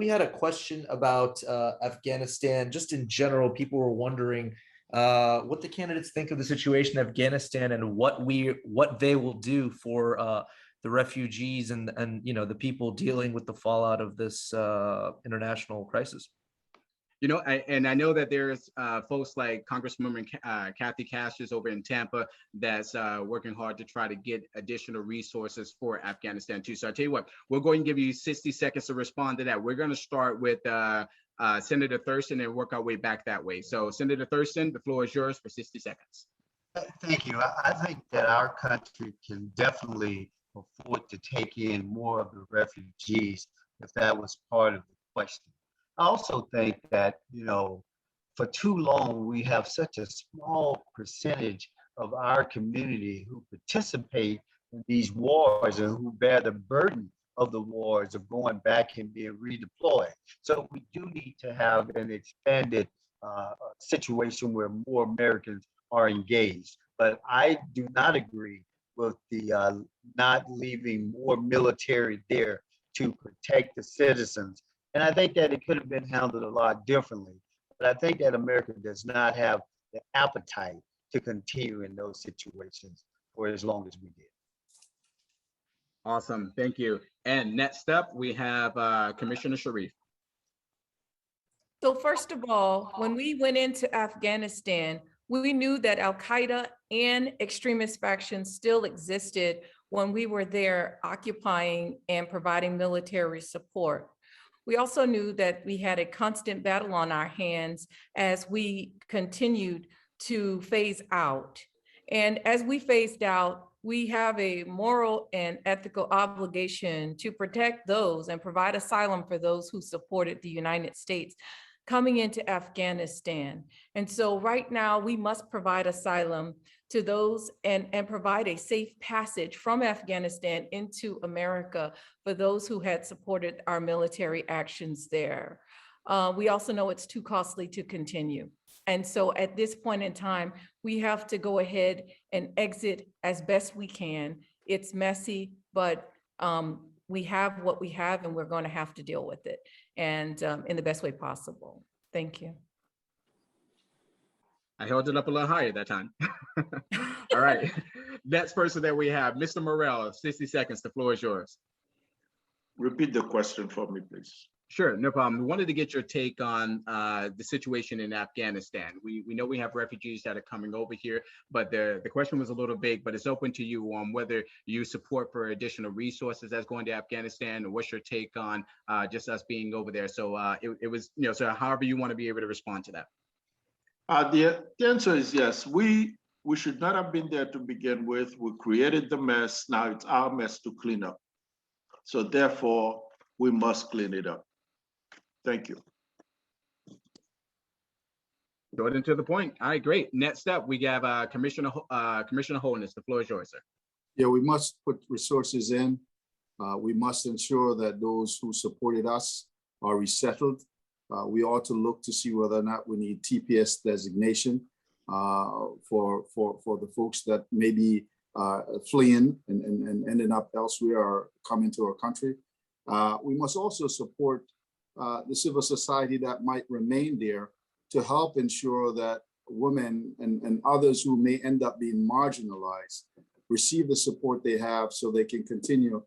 we had a question about Afghanistan. Just in general, people were wondering what the candidates think of the situation in Afghanistan and what they will do for the refugees and the people dealing with the fallout of this international crisis. I know that there's folks like Congresswoman Kathy Cashes over in Tampa that's working hard to try to get additional resources for Afghanistan too. So I tell you what, we're going to give you 60 seconds to respond to that. We're going to start with Senator Thurston and work our way back that way. So Senator Thurston, the floor is yours for 60 seconds. Thank you. I think that our country can definitely afford to take in more of the refugees if that was part of the question. I also think that, for too long, we have such a small percentage of our community who participate in these wars and who bear the burden of the wars of going back and being redeployed. So we do need to have an expanded situation where more Americans are engaged. But I do not agree with the not leaving more military there to protect the citizens. And I think that it could have been handled a lot differently. But I think that America does not have the appetite to continue in those situations for as long as we did. Awesome, thank you. And next up, we have Commissioner Sharif. So first of all, when we went into Afghanistan, we knew that Al-Qaeda and extremist factions still existed when we were there occupying and providing military support. We also knew that we had a constant battle on our hands as we continued to phase out. And as we phased out, we have a moral and ethical obligation to protect those and provide asylum for those who supported the United States coming into Afghanistan. And so right now we must provide asylum to those and provide a safe passage from Afghanistan into America for those who had supported our military actions there. We also know it's too costly to continue. And so at this point in time, we have to go ahead and exit as best we can. It's messy, but we have what we have and we're going to have to deal with it and in the best way possible. Thank you. I held it up a little higher that time. All right, next person that we have, Mr. Morrell, 60 seconds, the floor is yours. Repeat the question for me, please. Sure, no problem. We wanted to get your take on the situation in Afghanistan. We know we have refugees that are coming over here, but the question was a little big, but it's open to you on whether you support for additional resources that's going to Afghanistan, or what's your take on just us being over there. So it was, so however you want to be able to respond to that. The answer is yes. We should not have been there to begin with. We created the mess. Now it's our mess to clean up. So therefore, we must clean it up. Thank you. Going into the point. All right, great. Next up, we have Commissioner Holness. The floor is yours, sir. Yeah, we must put resources in. We must ensure that those who supported us are resettled. We ought to look to see whether or not we need TPS designation for the folks that may be fleeing and ending up elsewhere or coming to our country. We must also support the civil society that might remain there to help ensure that women and others who may end up being marginalized receive the support they have so they can continue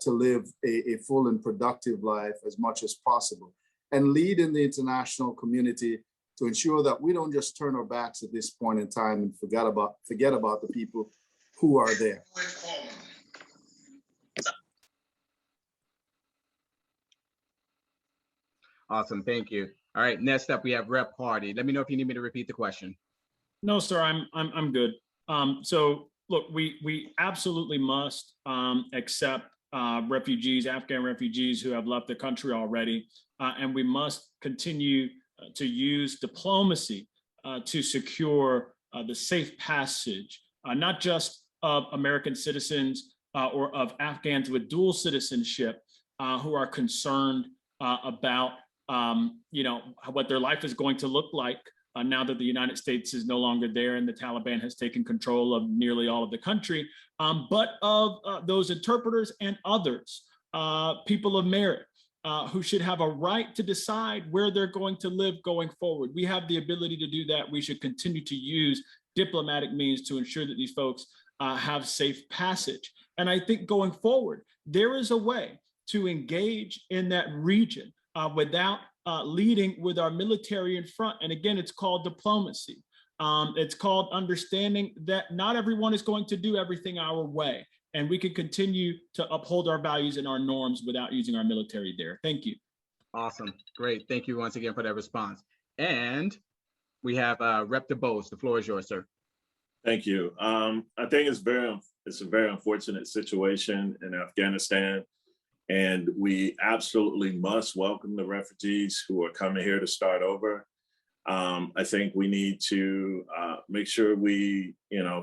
to live a full and productive life as much as possible, and lead in the international community to ensure that we don't just turn our backs at this point in time and forget about the people who are there. Awesome, thank you. All right, next up we have Rep. Hardy. Let me know if you need me to repeat the question. No, sir, I'm good. So look, we absolutely must accept refugees, Afghan refugees who have left the country already, and we must continue to use diplomacy to secure the safe passage, not just of American citizens or of Afghans with dual citizenship who are concerned about what their life is going to look like now that the United States is no longer there and the Taliban has taken control of nearly all of the country, but of those interpreters and others, people of merit who should have a right to decide where they're going to live going forward. We have the ability to do that. We should continue to use diplomatic means to ensure that these folks have safe passage. And I think going forward, there is a way to engage in that region without leading with our military in front. And again, it's called diplomacy. It's called understanding that not everyone is going to do everything our way. And we can continue to uphold our values and our norms without using our military there. Thank you. Awesome. Great. Thank you once again for that response. And we have Rep. DeBose. The floor is yours, sir. Thank you. I think it's a very unfortunate situation in Afghanistan, and we absolutely must welcome the refugees who are coming here to start over. I think we need to make sure we,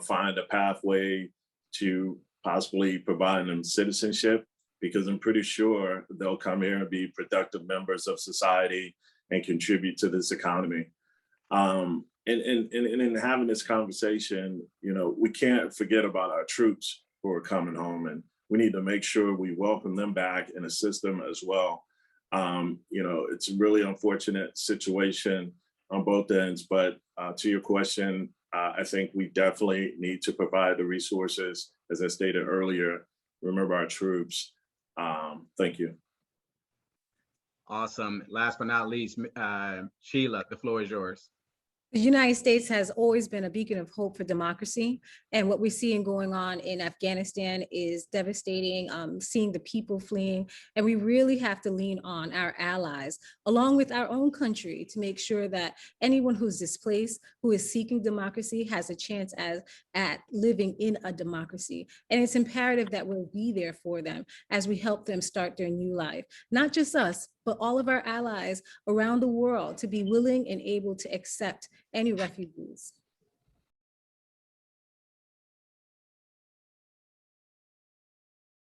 find a pathway to possibly providing them citizenship, because I'm pretty sure they'll come here and be productive members of society and contribute to this economy. And in having this conversation, we can't forget about our troops who are coming home, and we need to make sure we welcome them back and assist them as well. It's a really unfortunate situation on both ends, but to your question, I think we definitely need to provide the resources, as I stated earlier, remember our troops. Thank you. Awesome. Last but not least, Sheila, the floor is yours. The United States has always been a beacon of hope for democracy. And what we're seeing going on in Afghanistan is devastating, seeing the people fleeing. And we really have to lean on our allies, along with our own country, to make sure that anyone who's displaced, who is seeking democracy, has a chance at living in a democracy. And it's imperative that we'll be there for them as we help them start their new life. Not just us, but all of our allies around the world to be willing and able to accept any refugees.